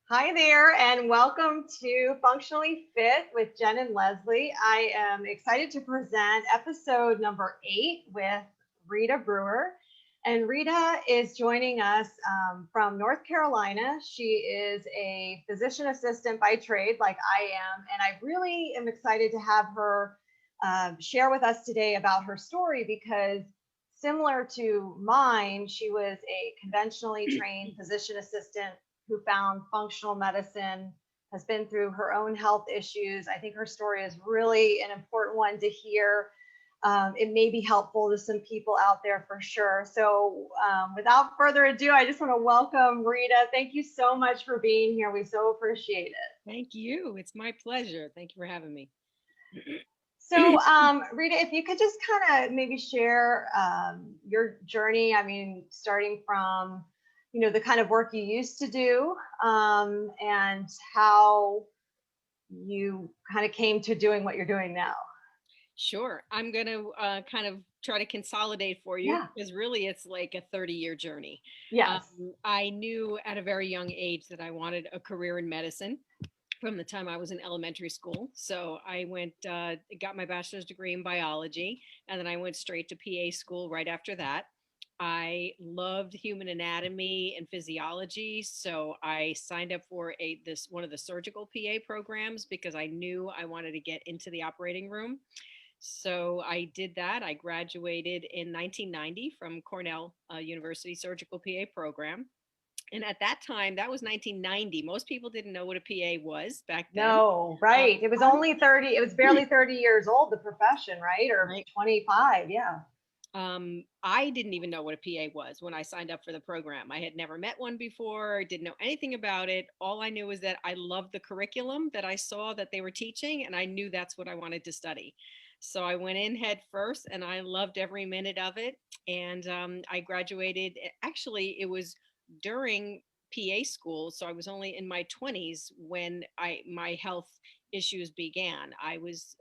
Hi there, and welcome to Functionally Fit with Jen and Leslie. I am excited to present episode number 8 with Rita Brewer. And Rita is joining us from North Carolina. She is a physician assistant by trade, like I am. And I really am excited to have her share with us today about her story because, similar to mine, she was a conventionally trained physician assistant who found functional medicine, has been through her own health issues. I think her story is really an important one to hear. It may be helpful to some people out there for sure. So without further ado, I just want to welcome Rita. Thank you so much for being here. We so appreciate it. Thank you. It's my pleasure. Thank you for having me. So, Rita, if you could just kind of maybe share your journey. I mean, starting from, the kind of work you used to do and how you kind of came to doing what you're doing now. Sure. I'm going to kind of try to consolidate for you Yeah. because really it's like a 30-year journey. Yes. I knew at a very young age that I wanted a career in medicine from the time I was in elementary school. So I got my bachelor's degree in biology, and then I went straight to PA school right after that. I loved human anatomy and physiology, so I signed up for this one of the surgical PA programs because I knew I wanted to get into the operating room. So I did that. I graduated in 1990 from Cornell University Surgical PA program. And at that time, that was 1990. Most people didn't know what a PA was back then. No, Um, right. It was only 30, it was barely 30 years old, the profession, right? Or right. 25. Yeah. I didn't even know what a PA was when I signed up for the program. I had never met one before, didn't know anything about it. All I knew was that I loved the curriculum that I saw that they were teaching, and I knew that's what I wanted to study. So I went in head first, and I loved every minute of it. And I graduated. Actually, it was during PA school, so I was only in my 20s when I my health issues began. I was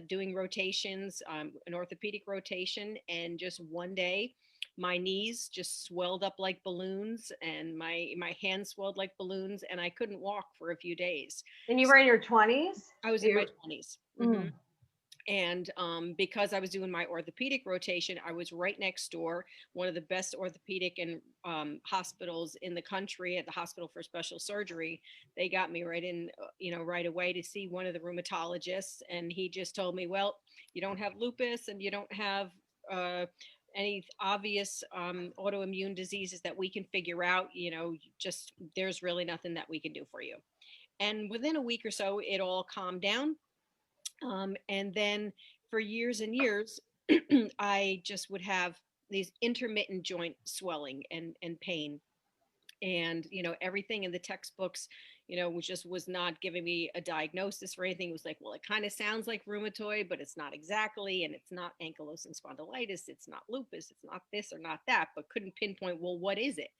doing rotations, an orthopedic rotation, and just one day, my knees just swelled up like balloons, and my hands swelled like balloons, and I couldn't walk for a few days. And you So were in your 20s? I was in my You, 20s. mm, And because I was doing my orthopedic rotation, I was right next door, one of the best orthopedic and hospitals in the country, at the Hospital for Special Surgery. They got me right in, right away to see one of the rheumatologists. And he just told me, well, you don't have lupus and you don't have any obvious autoimmune diseases that we can figure out. Just there's really nothing that we can do for you. And within a week or so, it all calmed down, and then for years and years, I just would have these intermittent joint swelling and pain. And, everything in the textbooks, which just was not giving me a diagnosis for anything. It was like, well, it kind of sounds like rheumatoid, but it's not exactly. And it's not ankylosing spondylitis. It's not lupus. It's not this or not that, but couldn't pinpoint, well, what is it?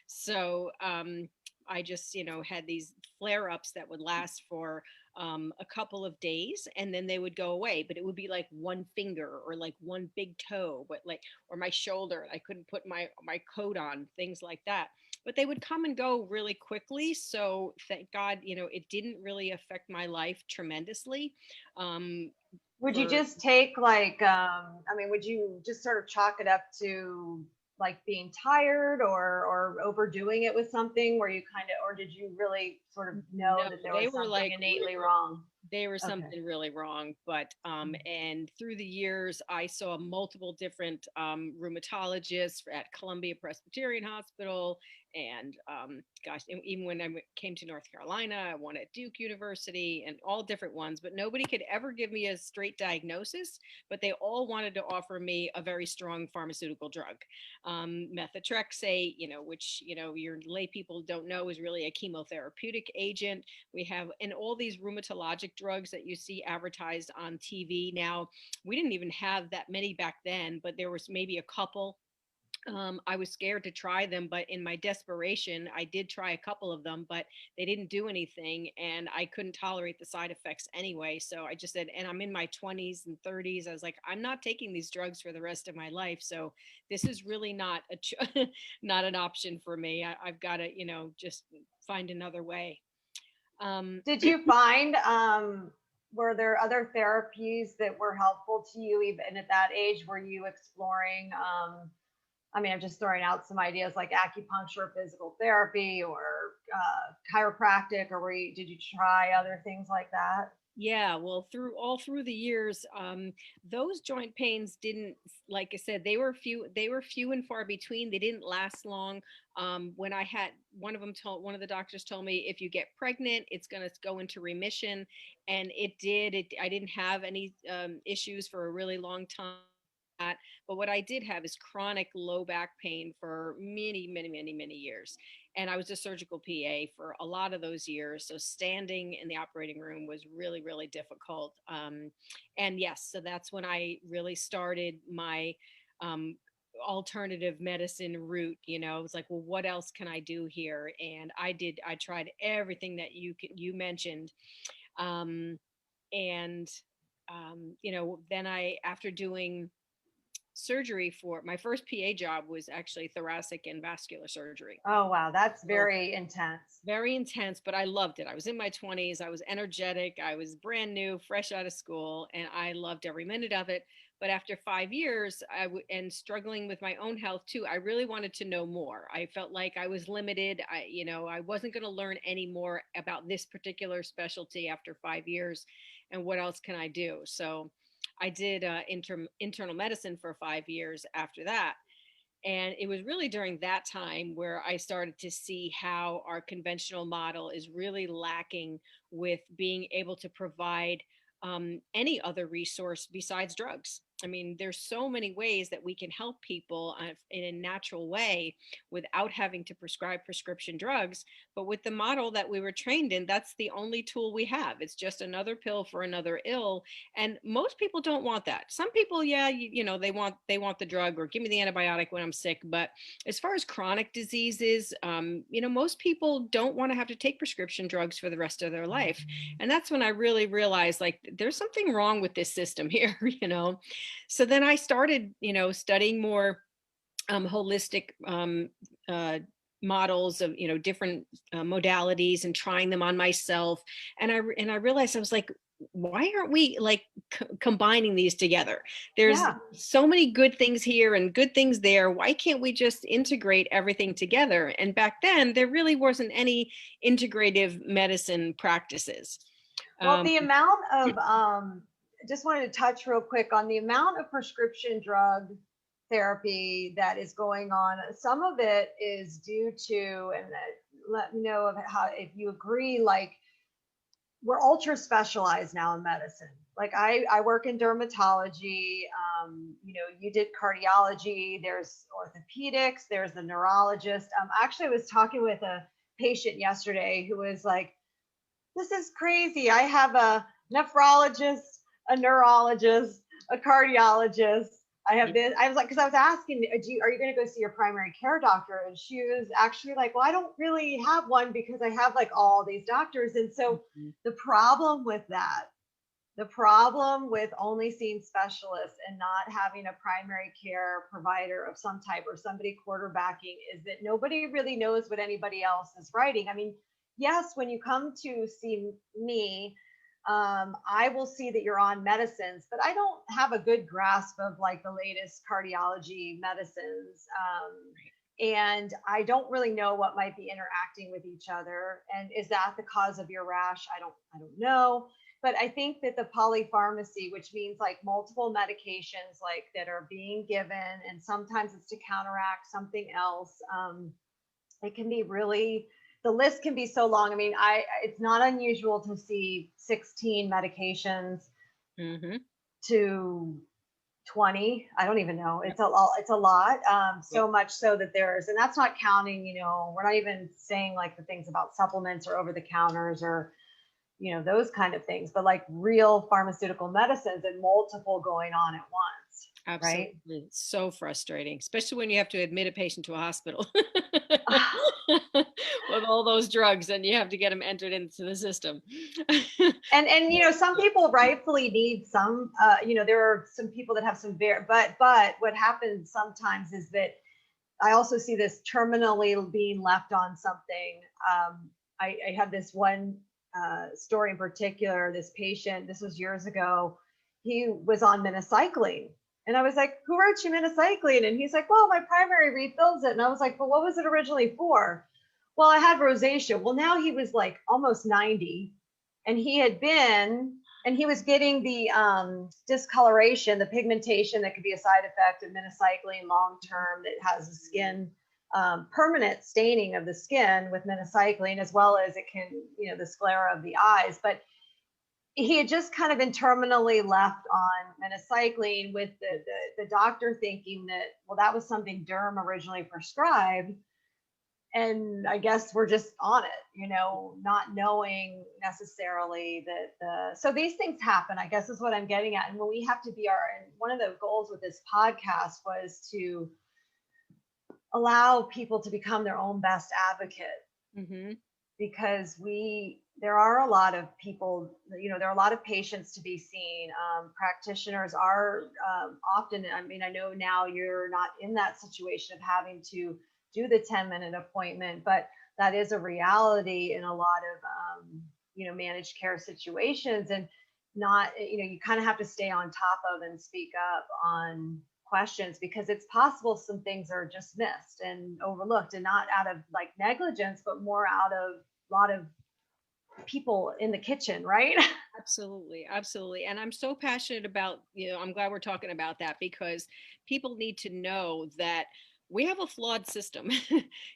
So, I just, had these flare ups that would last for a couple of days, and then they would go away. But it would be like one finger or like one big toe, but like, or my shoulder. I couldn't put my coat on, things like that, but they would come and go really quickly. So thank God, it didn't really affect my life tremendously. Um, would you for just take like, I mean, would you just sort of chalk it up to like being tired or overdoing it with something where you kind of, or did you really sort of know No, that there they was were something like innately wrong? they were Okay. something really wrong. But and through the years, I saw multiple different rheumatologists at Columbia Presbyterian Hospital, and gosh, even when came to North Carolina, one at Duke University, and all different ones. But nobody could ever give me a straight diagnosis. But they all wanted to offer me a very strong pharmaceutical drug, methotrexate, which your lay people don't know is really a chemotherapeutic agent. We have, and all these rheumatologic drugs that you see advertised on TV now. We didn't even have that many back then, but there was maybe a couple. I was scared to try them, but in my desperation, I did try a couple of them, but they didn't do anything, and I couldn't tolerate the side effects anyway. So I just said, and I'm in my 20s and 30s. I was like, I'm not taking these drugs for the rest of my life. So this is really not not an option for me. I've got to, just find another way. Did you find, were there other therapies that were helpful to you even at that age? Were you exploring, I mean, I'm just throwing out some ideas like acupuncture, physical therapy, or chiropractic, or did you try other things like that? Yeah, well, through the years, those joint pains didn't, like I said, they were few and far between. They didn't last long. When I had one of the doctors told me, if you get pregnant, it's going to go into remission, and it did. I didn't have any issues for a really long time. But what I did have is chronic low back pain for many years. And I was a surgical PA for a lot of those years. So standing in the operating room was really difficult. And yes, so that's when I really started my um, alternative medicine route. I was like, well, what else can I do here? And I tried everything that you mentioned. Um, and, then after doing surgery, for my first PA job was actually thoracic and vascular surgery. Oh, wow. That's So very intense. very intense, but I loved it. I was in my 20s. I was energetic. I was brand new, fresh out of school, and I loved every minute of it. But after 5 years, and struggling with my own health too, I really wanted to know more. I felt like I was limited. I wasn't going to learn any more about this particular specialty after 5 years. And what else can I do? So I did internal medicine for 5 years after that. And it was really during that time where I started to see how our conventional model is really lacking with being able to provide any other resource besides drugs. I mean, there's so many ways that we can help people in a natural way without having to prescribe prescription drugs. But with the model that we were trained in, that's the only tool we have. It's just another pill for another ill. And most people don't want that. Some people, yeah, they want the drug, or give me the antibiotic when I'm sick. But as far as chronic diseases, most people don't want to have to take prescription drugs for the rest of their life. And that's when I really realized, like, there's something wrong with this system here. So then I started, studying more holistic models of different modalities, and trying them on myself. And I realized, I was like, why aren't we like combining these together? There's Yeah. so many good things here and good things there. Why can't we just integrate everything together? And back then there really wasn't any integrative medicine practices. Well, um, the amount of, just wanted to touch real quick on the amount of prescription drug therapy that is going on. Some of it is due to, and let me know how, if you agree, like, we're ultra specialized now in medicine. Like, I work in dermatology. You did cardiology. There's orthopedics. There's the neurologist. Actually, I was talking with a patient yesterday who was like, "This is crazy. I have a nephrologist, a neurologist, a cardiologist. I have this." I was like, because I was asking, are you going to go see your primary care doctor? And she was actually like, well, I don't really have one because I have like all these doctors. And so the problem with that, the problem with only seeing specialists and not having a primary care provider of some type, or somebody quarterbacking, is that nobody really knows what anybody else is writing. I mean, yes, when you come to see me, I will see that you're on medicines, but I don't have a good grasp of like the latest cardiology medicines. And I don't really know what might be interacting with each other. And is that the cause of your rash? I don't know. But I think that the polypharmacy, which means like multiple medications like that are being given, and sometimes it's to counteract something else. It can be really, the list can be so long. I mean, it's not unusual to see 16 medications mm-hmm. to 20. I don't even know. It's a lot. So much so that and that's not counting, we're not even saying like the things about supplements or over the counters, or, those kind of things, but like real pharmaceutical medicines, and multiple going on at once. Absolutely. Right? It's so frustrating, especially when you have to admit a patient to a hospital with all those drugs, and you have to get them entered into the system. and some people rightfully need some, there are some people that have some but what happens sometimes is that I also see this terminally being left on something. I have this one story in particular, this patient, this was years ago, he was on minocycline. And I was like, who wrote you minocycline? And he's like, well, my primary refills it. And I was like, well, what was it originally for? Well, I had rosacea. Well, now he was like almost 90, and he was getting the discoloration, the pigmentation that could be a side effect of minocycline long term, that has the skin permanent staining of the skin with minocycline, as well as it can, the sclera of the eyes. But he had just kind of been terminally left on minocycline, with the doctor thinking that, well, that was something derm originally prescribed. And I guess we're just on it, not knowing necessarily that so these things happen, I guess is what I'm getting at. And when we have to be and one of the goals with this podcast was to allow people to become their own best advocate. Mm-hmm. Because there are a lot of people, there are a lot of patients to be seen. Practitioners are often, I know now you're not in that situation of having to do the 10-minute appointment, but that is a reality in a lot of, managed care situations. And not, you kind of have to stay on top of and speak up on questions, because it's possible some things are just missed and overlooked, and not out of like negligence, but more out of a lot of people in the kitchen, right? Absolutely. Absolutely. And I'm so passionate about, I'm glad we're talking about that, because people need to know that we have a flawed system.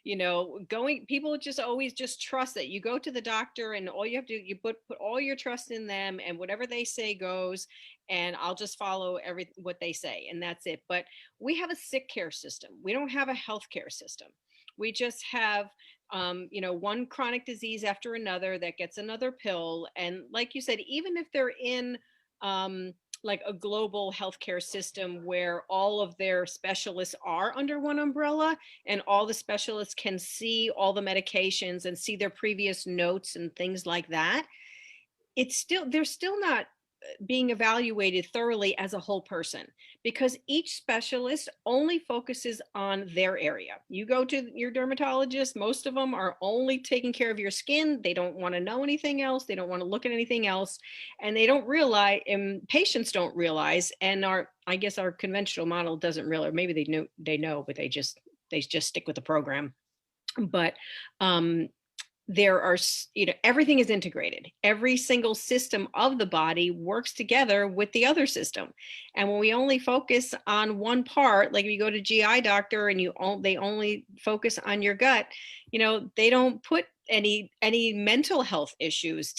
People just always just trust that you go to the doctor, and all you have to do, you put all your trust in them, and whatever they say goes, and I'll just follow what they say, and that's it. But we have a sick care system. We don't have a healthcare system. We just have one chronic disease after another that gets another pill. And like you said, even if they're in like a global healthcare system where all of their specialists are under one umbrella, and all the specialists can see all the medications and see their previous notes and things like that, they're still not being evaluated thoroughly as a whole person, because each specialist only focuses on their area. You go to your dermatologist, most of them are only taking care of your skin. They don't want to know anything else. They don't want to look at anything else. And they don't realize, and patients don't realize, and I guess our conventional model doesn't realize, maybe they know, but they just stick with the program. But there are, everything is integrated. Every single system of the body works together with the other system. And when we only focus on one part, like if you go to GI doctor and they only focus on your gut, they don't put any mental health issues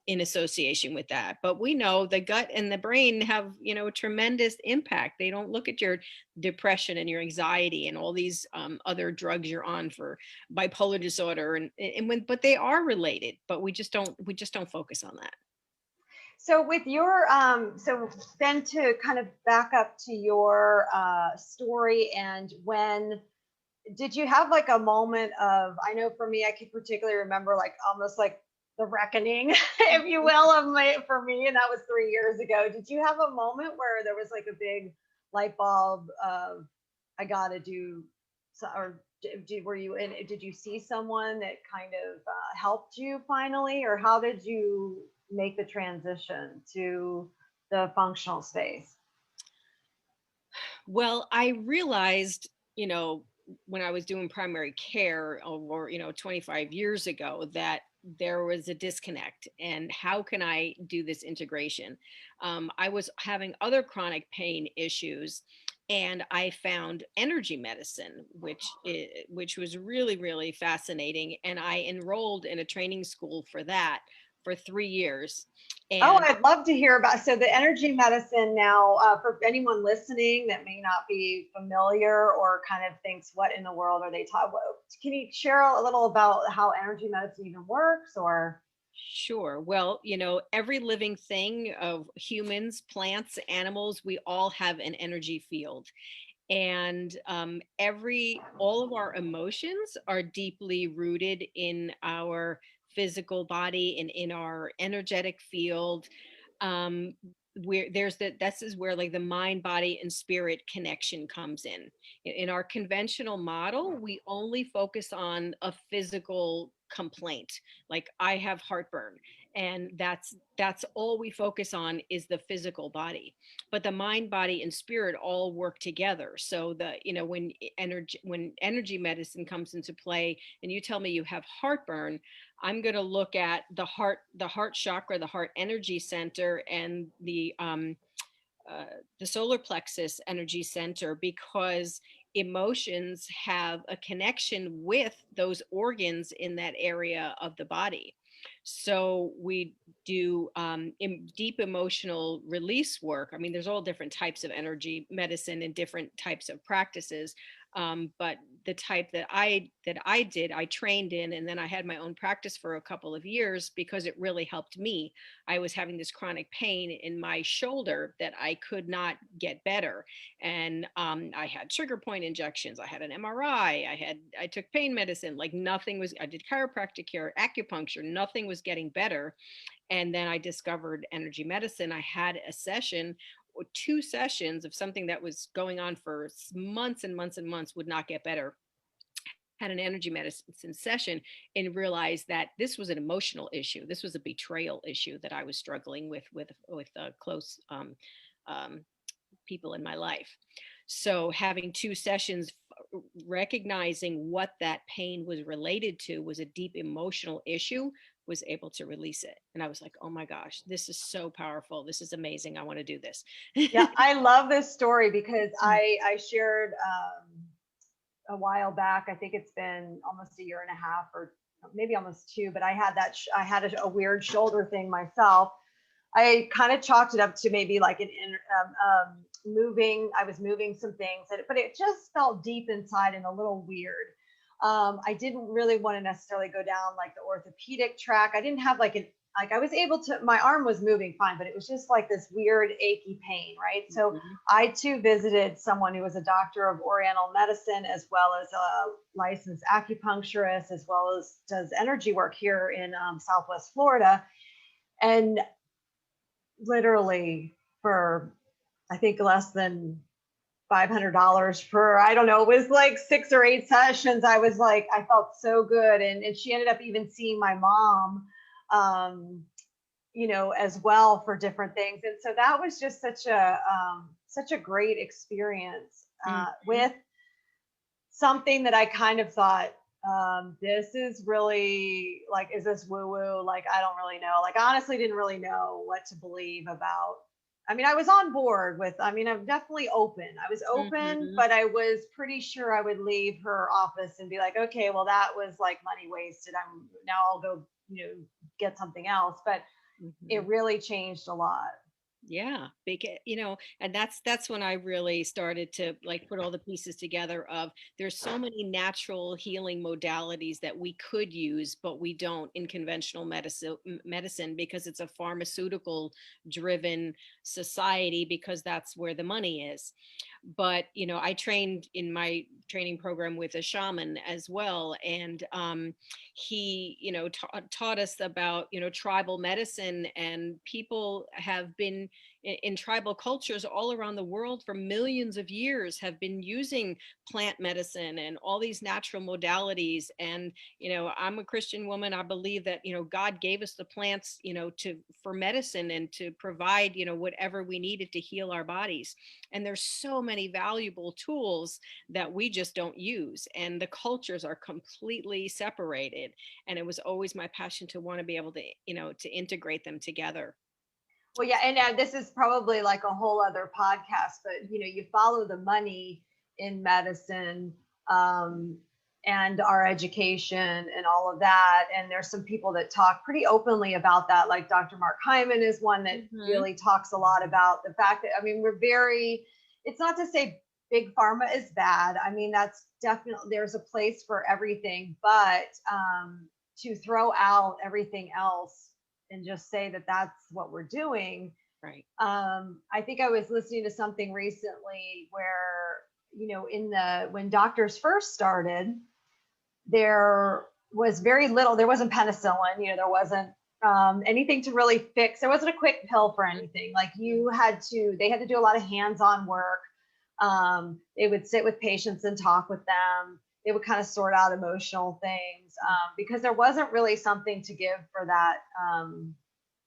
in association with that. But we know the gut and the brain have, a tremendous impact. They don't look at your depression and your anxiety and all these other drugs you're on for bipolar disorder, but they are related, but we just don't focus on that. So with your, so then to kind of back up to your story, and when did you have like a moment of, I know for me, I could particularly remember like almost like the reckoning, if you will, for me, and that was 3 years ago. Did you have a moment where there was like a big light bulb of, I gotta do, or did you see someone that kind of helped you finally, or how did you make the transition to the functional space? Well, I realized, when I was doing primary care over, 25 years ago, that there was a disconnect, and how can I do this integration? I was having other chronic pain issues, and I found energy medicine, which was really, really fascinating. And I enrolled in a training school for that for 3 years. And I'd love to hear about, so the energy medicine now, for anyone listening that may not be familiar or kind of thinks, what in the world are they talking about? Can you share a little about how energy medicine even works, or? Sure. Well, every living thing, of humans, plants, animals, we all have an energy field. And all of our emotions are deeply rooted in our physical body and in our energetic field. where there's that, this is where like the mind, body, and spirit connection comes in. In our conventional model, we only focus on a physical complaint, like I have heartburn, and that's all we focus on is the physical body. But the mind, body, and spirit all work together. So the, when energy medicine comes into play and you tell me you have heartburn, I'm going to look at the heart chakra, the heart energy center, and the solar plexus energy center, because emotions have a connection with those organs in that area of the body. So we do deep emotional release work. I mean, there's all different types of energy medicine and different types of practices. But the type that I did, I trained in, and then I had my own practice for a couple of years because it really helped me. I was having this chronic pain in my shoulder that I could not get better, and I had trigger point injections. I had an MRI. I took pain medicine. Like nothing was. I did chiropractic care, acupuncture. Nothing was getting better. And then I discovered energy medicine. I had a session or two sessions of something that was going on for months and months and months, would not get better. Had an energy medicine session and realized that this was an emotional issue. This was a betrayal issue that I was struggling with close um, people in my life. So having two sessions, recognizing what that pain was related to was a deep emotional issue, was able to release it. And I was like, oh my gosh, this is so powerful. This is amazing. I want to do this. Yeah, I love this story because I shared a while back. I think it's been almost a year and a half, or maybe almost two. But I had I had a weird shoulder thing myself. I kind of chalked it up to maybe like an moving. I was moving some things, but it just felt deep inside and a little weird. I didn't really want to necessarily go down like the orthopedic track. I didn't have like I was able to, my arm was moving fine, but it was just like this weird achy pain, right? So I too visited someone who was a doctor of Oriental medicine, as well as a licensed acupuncturist, as well as does energy work here in Southwest Florida. And literally for, I think, less than $500 for, I don't know, it was like 6 or 8 sessions. I was like, I felt so good. And she ended up even seeing my mom, as well for different things. And so that was just such a great experience with something that I kind of thought, this is really like, is this woo woo? Like, I don't really know. Like, I honestly didn't really know what to believe about. I mean, I was on board with, I mean, I'm definitely open. I was open, but I was pretty sure I would leave her office and be like, okay, well, that was like money wasted. Now I'll go, get something else. But it really changed a lot. Yeah, because and that's when I really started to like put all the pieces together of, there's so many natural healing modalities that we could use, but we don't in conventional medicine, because it's a pharmaceutical driven society, because that's where the money is. But I trained in my training program with a shaman as well, and he taught us about tribal medicine, and people have been in tribal cultures all around the world for millions of years have been using plant medicine and all these natural modalities. And I'm a Christian woman. I believe that God gave us the plants for medicine and to provide whatever we needed to heal our bodies. And there's so many valuable tools that we just don't use, and the cultures are completely separated. And it was always my passion to want to be able to to integrate them together. Well, yeah, and this is probably like a whole other podcast, but you follow the money in medicine, and our education and all of that. And there's some people that talk pretty openly about that, like Dr. Mark Hyman is one that really talks a lot about the fact that, I mean, it's not to say big pharma is bad. I mean, that's definitely, there's a place for everything, but to throw out everything else and just say that that's what we're doing. Right. I think I was listening to something recently where, when doctors first started, there was very little, there wasn't penicillin, there wasn't anything to really fix. There wasn't a quick pill for anything. Like they had to do a lot of hands-on work. They would sit with patients and talk with them. They would kind of sort out emotional things because there wasn't really something to give for that.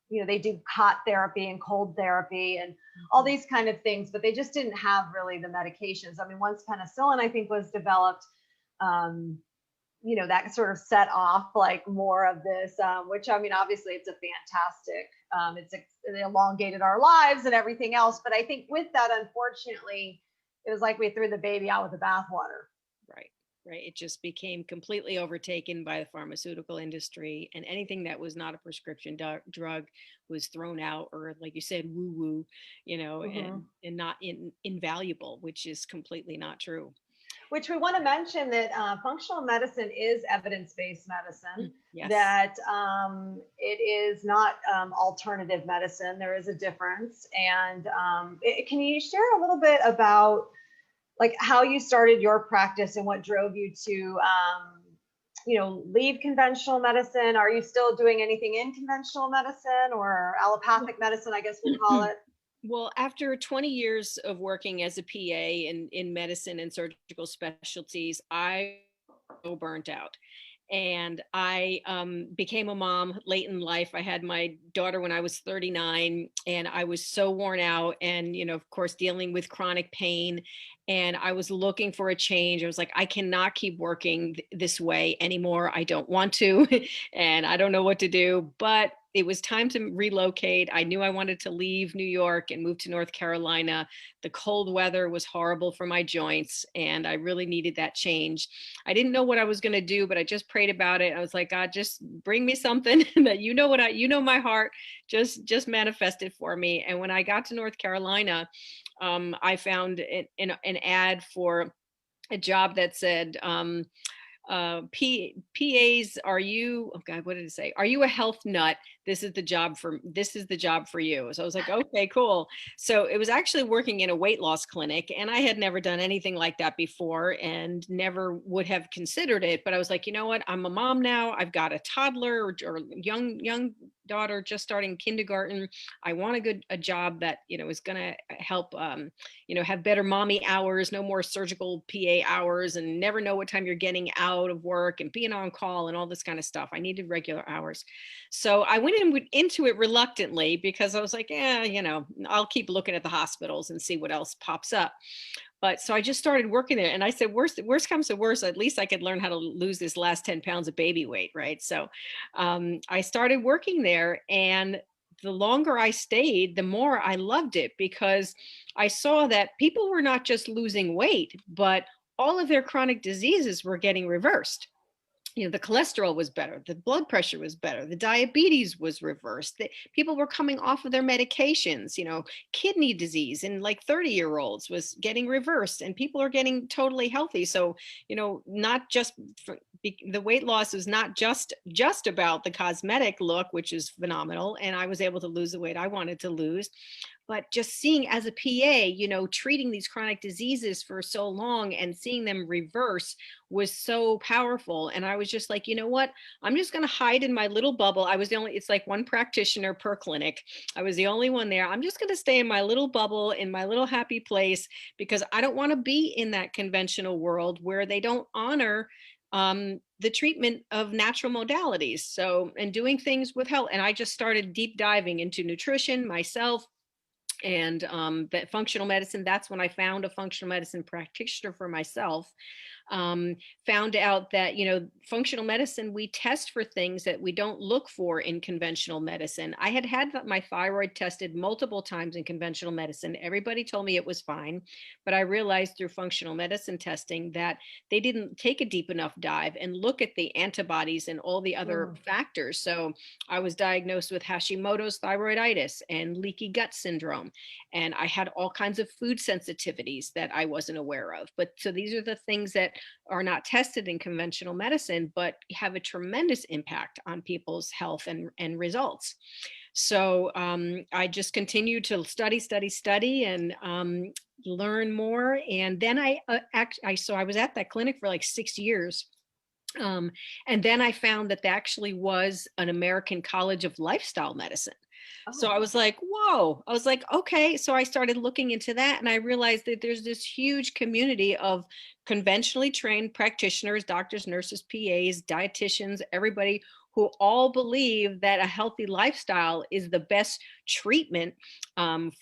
They do hot therapy and cold therapy and all these kind of things, but they just didn't have really the medications. I mean, once penicillin, I think, was developed, that sort of set off like more of this, which, I mean, obviously it's a fantastic, it elongated our lives and everything else. But I think with that, unfortunately, it was like we threw the baby out with the bathwater. Right. Right. It just became completely overtaken by the pharmaceutical industry, and anything that was not a prescription drug was thrown out, or like you said, woo woo, and not invaluable, which is completely not true. Which we want to mention that functional medicine is evidence-based medicine, yes. that it is not alternative medicine. There is a difference. And can you share a little bit about like how you started your practice and what drove you to leave conventional medicine? Are you still doing anything in conventional medicine or allopathic medicine, I guess we'll call it? Well, after 20 years of working as a PA in medicine and surgical specialties, I was so burnt out. And I became a mom late in life. I had my daughter when I was 39, and I was so worn out, and, of course, dealing with chronic pain. And I was looking for a change. I was like, I cannot keep working this way anymore. I don't want to, and I don't know what to do. But it was time to relocate. I knew I wanted to leave New York and move to North Carolina. The cold weather was horrible for my joints, and I really needed that change. I didn't know what I was going to do, but I just prayed about it. I was like, God, just bring me something that my heart, just manifest it for me. And when I got to North Carolina, I found an ad for a job that said, PAs, are you, oh God, what did it say? Are you a health nut? This is the job for you. So I was like, okay, cool. So it was actually working in a weight loss clinic, and I had never done anything like that before and never would have considered it. But I was like, you know what? I'm a mom now. I've got a toddler or young daughter just starting kindergarten. I want a job that, is going to help, have better mommy hours, no more surgical PA hours, and never know what time you're getting out of work and being on call and all this kind of stuff. I needed regular hours. So I went into it reluctantly because I was like, I'll keep looking at the hospitals and see what else pops up. But so I just started working there, and I said, worst comes to worst, at least I could learn how to lose this last 10 pounds of baby weight. Right. So I started working there, and the longer I stayed, the more I loved it, because I saw that people were not just losing weight, but all of their chronic diseases were getting reversed. The cholesterol was better, the blood pressure was better, the diabetes was reversed, people were coming off of their medications, kidney disease in like 30-year-olds was getting reversed, and people are getting totally healthy. So, not just the weight loss is not just about the cosmetic look, which is phenomenal. And I was able to lose the weight I wanted to lose. But just seeing as a PA, treating these chronic diseases for so long and seeing them reverse was so powerful. And I was just like, you know what? I'm just going to hide in my little bubble. It's like one practitioner per clinic. I was the only one there. I'm just going to stay in my little bubble, in my little happy place, because I don't want to be in that conventional world where they don't honor the treatment of natural modalities. So, and doing things with health. And I just started deep diving into nutrition myself, and that functional medicine. That's when I found a functional medicine practitioner for myself. Found out that, functional medicine, we test for things that we don't look for in conventional medicine. I had my thyroid tested multiple times in conventional medicine. Everybody told me it was fine, but I realized through functional medicine testing that they didn't take a deep enough dive and look at the antibodies and all the other factors. So I was diagnosed with Hashimoto's thyroiditis and leaky gut syndrome, and I had all kinds of food sensitivities that I wasn't aware of. But so these are the things that are not tested in conventional medicine, but have a tremendous impact on people's health and results. So I just continued to study and learn more. And then I was at that clinic for like 6 years. Um, and then I found that there actually was an American College of Lifestyle Medicine. So I Oh, was like, whoa, I was like, okay. So I started looking into that and I realized that there's this huge community of conventionally trained practitioners, doctors, nurses, PAs, dietitians, everybody who all believe that a healthy lifestyle is the best treatment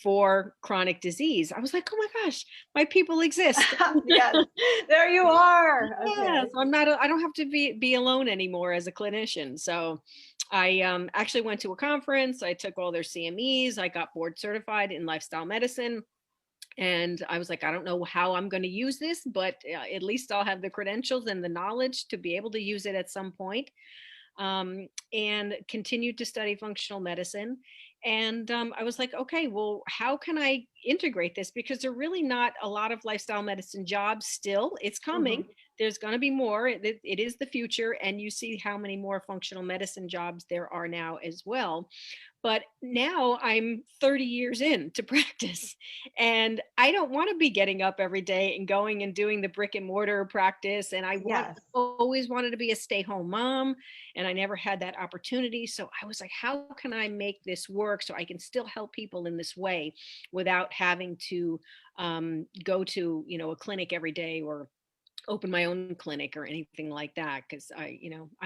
for chronic disease. I was like, oh my gosh, my people exist. yes, there you are. Yeah, Okay. so I don't have to be alone anymore as a clinician. So I actually went to a conference. I took all their CMEs. I got board certified in lifestyle medicine. And I was like, I don't know how I'm going to use this, but at least I'll have the credentials and the knowledge to be able to use it at some point. And continued to study functional medicine. And I was like, okay, well, how can I integrate this? Because there are really not a lot of lifestyle medicine jobs still. It's coming. Mhm. There's going to be more. It is the future. And you see how many more functional medicine jobs there are now as well. But now I'm 30 years in to practice, and I don't want to be getting up every day and going and doing the brick and mortar practice. And Yes. always wanted to be a stay home mom, and I never had that opportunity. So I was like, how can I make this work so I can still help people in this way without having to go to, a clinic every day or open my own clinic or anything like that, because I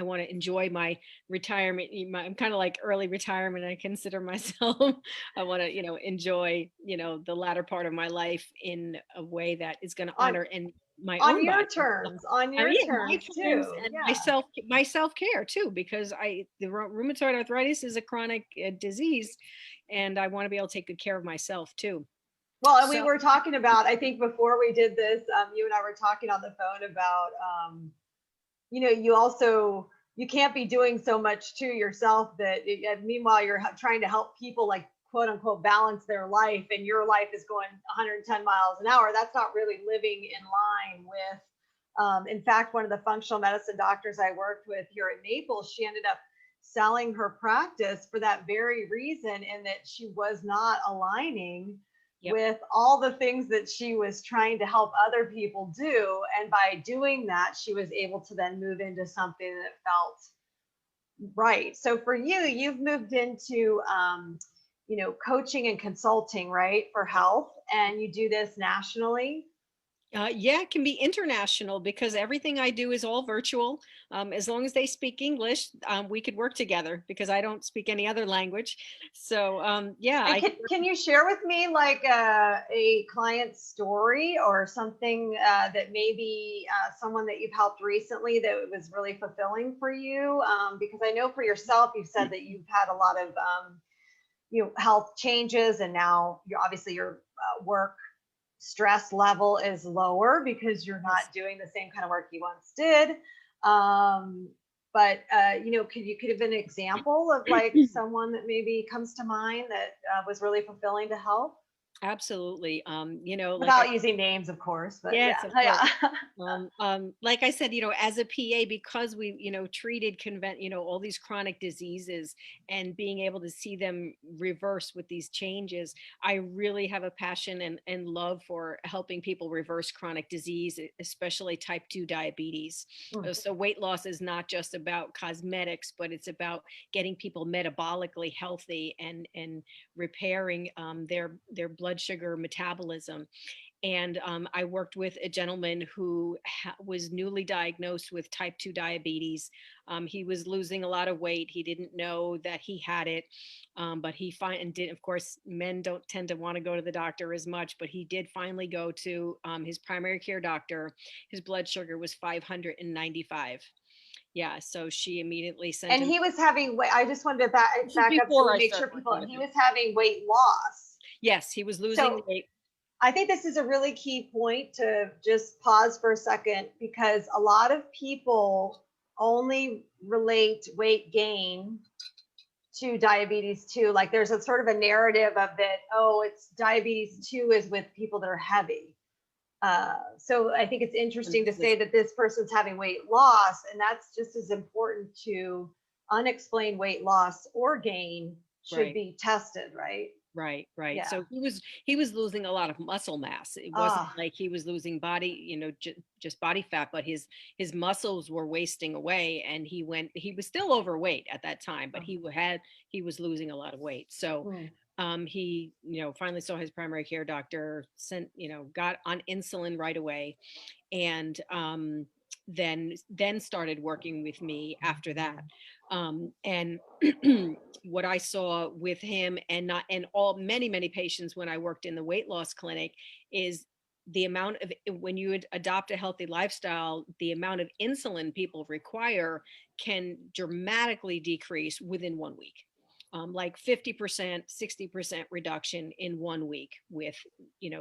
want to enjoy my retirement. I'm kind of like early retirement, I consider myself. I want to enjoy the latter part of my life in a way that is going to On honor and my on own your body. terms, on I mean, your yeah, my terms terms too. and Yeah. my self care too, because the rheumatoid arthritis is a chronic disease, and I want to be able to take good care of myself too. Well, and we So were talking about, I think before we did this, you and I were talking on the phone about, you also, you can't be doing so much to yourself that meanwhile you're trying to help people, like, quote unquote, balance their life, and your life is going 110 miles an hour. That's not really living in line with, in fact, one of the functional medicine doctors I worked with here at Naples, she ended up selling her practice for that very reason, in that she was not aligning yep. with all the things that she was trying to help other people do. And by doing that, she was able to then move into something that felt right. So for you, you've moved into, coaching and consulting, right, for health, and you do this nationally. Yeah, it can be international because everything I do is all virtual. As long as they speak English, we could work together because I don't speak any other language. So yeah, And can you share with me, like, a client story or something, that maybe someone that you've helped recently that was really fulfilling for you? Because I know for yourself, you've said that you've had a lot of, health changes, and now you're obviously your work stress level is lower because you're not doing the same kind of work you once did. But could have been an example of, like, someone that maybe comes to mind that was really fulfilling to help, Absolutely. Like without using names, of course. But yeah, yes, of course. yeah. Like I said, as a PA, because we, treated all these chronic diseases and being able to see them reverse with these changes, I really have a passion and love for helping people reverse chronic disease, especially type 2 diabetes. Mm. So weight loss is not just about cosmetics, but it's about getting people metabolically healthy and repairing their blood sugar metabolism. And I worked with a gentleman who was newly diagnosed with type 2 diabetes. He was losing a lot of weight. He didn't know that he had it, but he and did. Of course, men don't tend to want to go to the doctor as much, but he did finally go to his primary care doctor. His blood sugar was 595. Yeah, so she immediately sent And him. he was having weight. I just wanted to This is back up so before we I make started sure people. working with He him. was having weight loss. Yes, he was losing So weight. I think this is a really key point to just pause for a second, because a lot of people only relate weight gain to diabetes 2. Like, there's a sort of a narrative of that, oh, it's diabetes 2 is with people that are heavy. So I think it's interesting to say that this person's having weight loss, and that's just as important to unexplained weight loss or gain should Right. be tested, right? Right, right. Yeah. So he was losing a lot of muscle mass. It wasn't Ah, like he was losing body, just body fat, but his muscles were wasting away, and he was still overweight at that time, but he was losing a lot of weight. So mm. he, finally saw his primary care doctor, got on insulin right away, and then started working with me after that. And what I saw with him, and not and all many patients when I worked in the weight loss clinic, is the amount of, when you adopt a healthy lifestyle, the amount of insulin people require can dramatically decrease within 1 week. Like 50%, 60% reduction in 1 week with,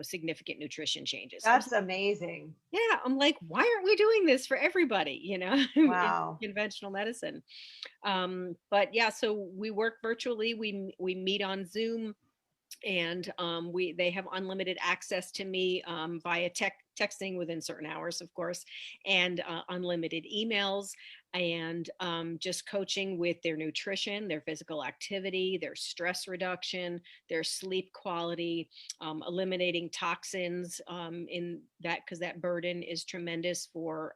significant nutrition changes. That's amazing. Yeah, I'm like, why aren't we doing this for everybody, in Wow. conventional medicine? But yeah, so we work virtually. We meet on Zoom, and they have unlimited access to me via texting within certain hours, of course, and unlimited emails, and just coaching with their nutrition, their physical activity, their stress reduction, their sleep quality, eliminating toxins in that, because that burden is tremendous for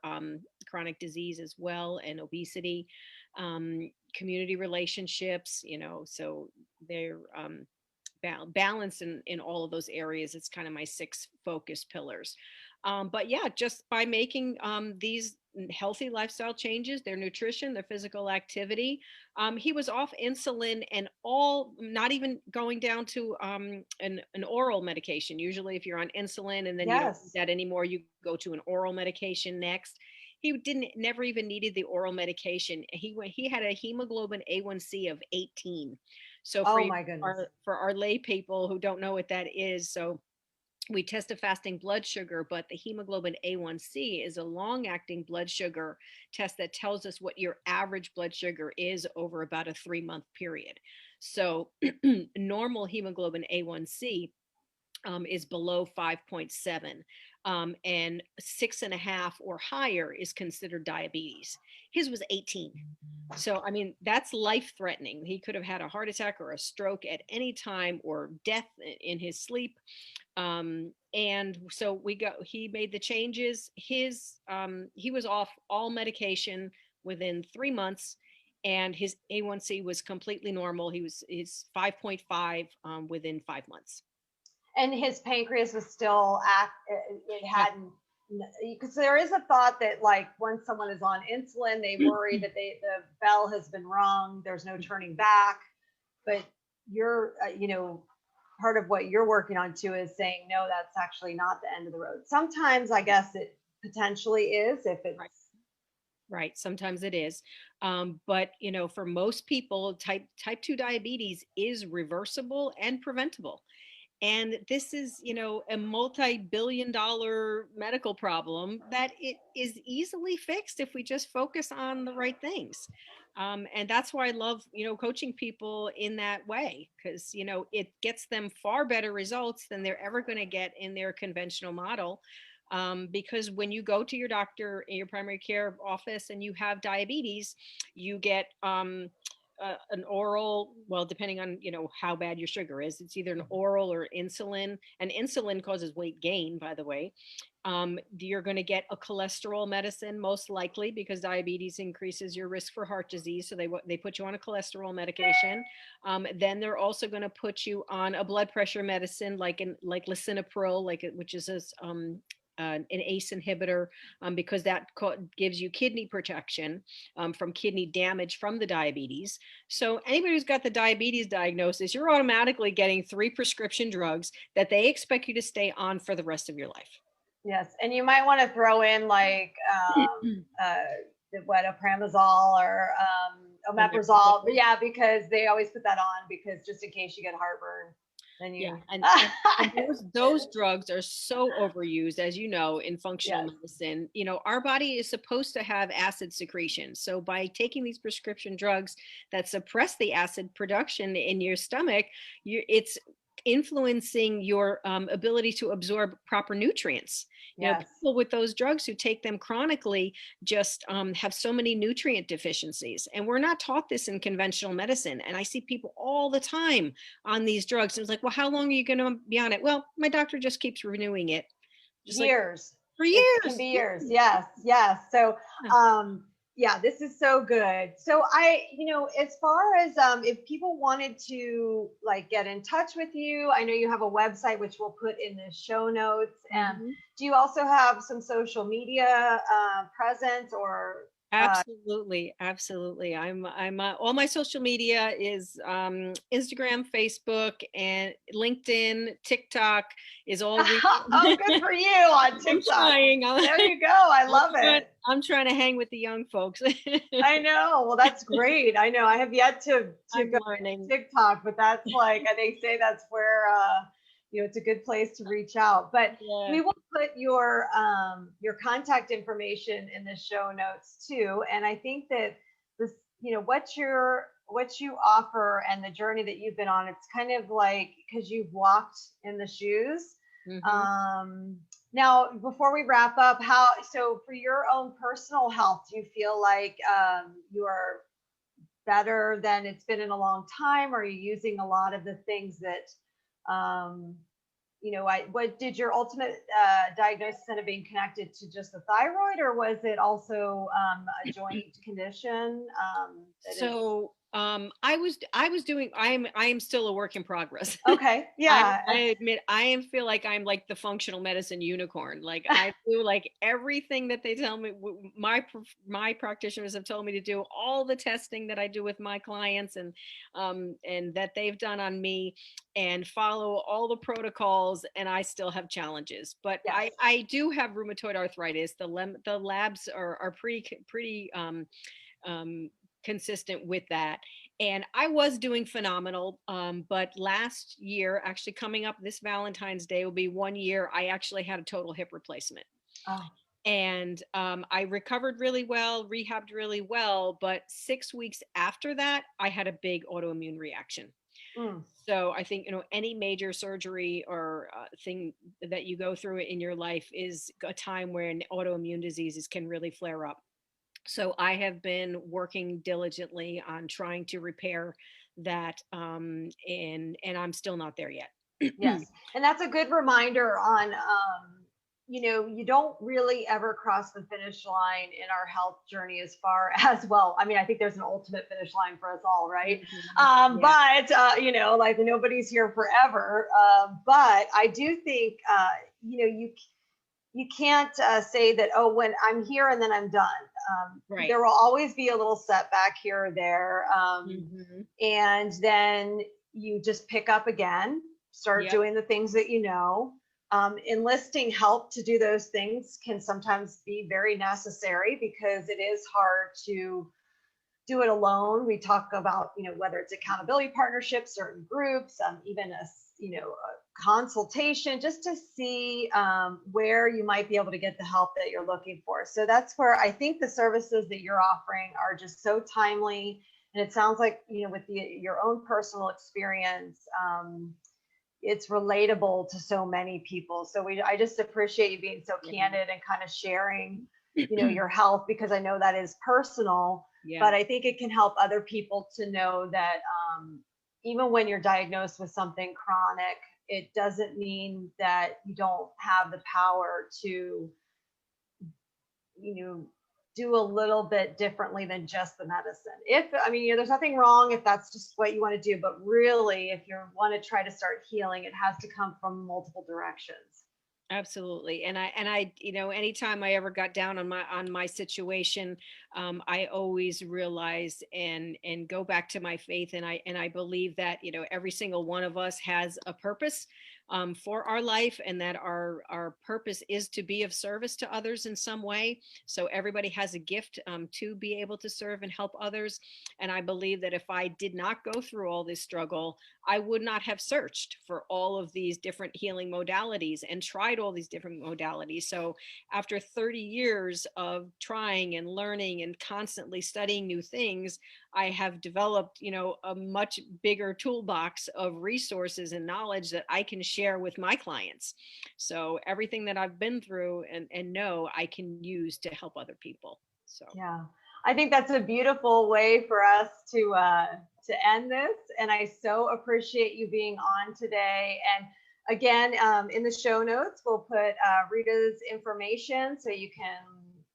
chronic disease as well, and obesity. Community relationships, so they're balance in all of those areas. It's kind of my 6 focus pillars. But yeah, just by making these healthy lifestyle changes, their nutrition, their physical activity, he was off insulin, and all, not even going down to an oral medication. Usually if you're on insulin and then you don't need Yes. that anymore, you go to an oral medication next. He never even needed the oral medication. He had a hemoglobin A1C of 18. So Oh my goodness. for our lay people who don't know what that is, so we test a fasting blood sugar, but the hemoglobin A1C is a long acting blood sugar test that tells us what your average blood sugar is over about a 3-month period. So normal hemoglobin A1C is below 5.7. And 6.5 or higher is considered diabetes. His was 18. So, I mean, that's life threatening. He could have had a heart attack or a stroke at any time, or death in his sleep. And so he made the changes. He was off all medication within 3 months, and his A1C was completely normal. He's 5.5 within 5 months. And his pancreas was still it Yeah. hadn't, because there is a thought that like once someone is on insulin, they worry that the bell has been rung, there's no turning back. But you're part of what you're working on too is saying no, that's actually not the end of the road. Sometimes I guess it potentially is if it's Right. Right. Sometimes it is. But, for most people, type 2 diabetes is reversible and preventable. And this is, a multi-billion-dollar medical problem that it is easily fixed if we just focus on the right things. And that's why I love, coaching people in that way, because, it gets them far better results than they're ever going to get in their conventional model. Because when you go to your doctor in your primary care office and you have diabetes, you get an oral, well, depending on, how bad your sugar is, it's either an oral or insulin, and insulin causes weight gain, by the way. You're going to get a cholesterol medicine, most likely, because diabetes increases your risk for heart disease. So they put you on a cholesterol medication. Then they're also going to put you on a blood pressure medicine, like lisinopril, which is an ACE inhibitor, because that gives you kidney protection from kidney damage from the diabetes. So anybody who's got the diabetes diagnosis, you're automatically getting 3 prescription drugs that they expect you to stay on for the rest of your life. yes, and you might want to throw in like what, a pramazole or omeprazole, but yeah, because they always put that on because just in case you get heartburn, then you Yeah, and those drugs are so overused, as you know, in functional yes. medicine. Our body is supposed to have acid secretion. So by taking these prescription drugs that suppress the acid production in your stomach, it's influencing your ability to absorb proper nutrients. Yes. People with those drugs who take them chronically just have so many nutrient deficiencies. And we're not taught this in conventional medicine. And I see people all the time on these drugs. And it's like, well, how long are you going to be on it? Well, my doctor just keeps renewing it. Just like Years. for It can years. be years. Yes. Yes. So, yeah, this is so good. So as far as if people wanted to like get in touch with you, I know you have a website which we'll put in the show notes. And do you also have some social media presence or? Absolutely, absolutely. I'm all my social media is Instagram, Facebook, and LinkedIn. TikTok is all Oh, good for you on TikTok. I'm trying. There you go. I love it. I'm trying to hang with the young folks. I know. Well, that's great. I know. I have yet to go learning. to TikTok, but that's like they say that's where it's a good place to reach out. But we will put your contact information in the show notes too. And I think that this, what you offer and the journey that you've been on, it's kind of like because you've walked in the shoes. Now, before we wrap up, so for your own personal health, do you feel like you are better than it's been in a long time? Or are you using a lot of the things that, what did your ultimate diagnosis end up being connected to just the thyroid, or was it also a joint condition? I am still a work in progress. Okay. Yeah. I admit feel like I'm like the functional medicine unicorn. Like I do like everything that they tell me. My practitioners have told me to do, all the testing that I do with my clients and that they've done on me, and follow all the protocols, and I still have challenges. But yes. I do have rheumatoid arthritis. The labs are pretty consistent with that. And I was doing phenomenal. But last year, actually coming up this Valentine's Day will be 1 year, I actually had a total hip replacement. Oh. And I recovered really well, rehabbed really well. But 6 weeks after that, I had a big autoimmune reaction. So I think, any major surgery or thing that you go through in your life is a time when autoimmune diseases can really flare up. So I have been working diligently on trying to repair that, and I'm still not there yet. Yes, and that's a good reminder on, you don't really ever cross the finish line in our health journey as far as, well, I mean, I think there's an ultimate finish line for us all, right? But, like nobody's here forever. But I do think, you can't say that, oh, when I'm here and then I'm done. Right. There will always be a little setback here or there. And then you just pick up again, start doing the things that enlisting help to do those things can sometimes be very necessary because it is hard to do it alone. We talk about, whether it's accountability partnerships, certain groups, even a consultation, just to see where you might be able to get the help that you're looking for. So that's where I think the services that you're offering are just so timely. And it sounds like, with your own personal experience, it's relatable to so many people. So I just appreciate you being so candid and kind of sharing, your health, because I know that is personal, but I think it can help other people to know that even when you're diagnosed with something chronic, it doesn't mean that you don't have the power to, do a little bit differently than just the medicine. There's nothing wrong if that's just what you want to do, but really, if you want to try to start healing, it has to come from multiple directions. Absolutely. And I, anytime I ever got down on my situation, I always realize and go back to my faith. And I believe that, every single one of us has a purpose for our life, and that our purpose is to be of service to others in some way. So everybody has a gift to be able to serve and help others. And I believe that if I did not go through all this struggle, I would not have searched for all of these different healing modalities and tried all these different modalities. So after 30 years of trying and learning learning and constantly studying new things, I have developed, a much bigger toolbox of resources and knowledge that I can share with my clients. So everything that I've been through and know I can use to help other people. So Yeah, I think that's a beautiful way for us to end this. And I so appreciate you being on today. And again, in the show notes, we'll put Rita's information so you can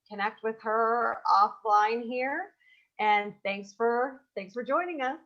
connect with her offline here. And thanks for joining us.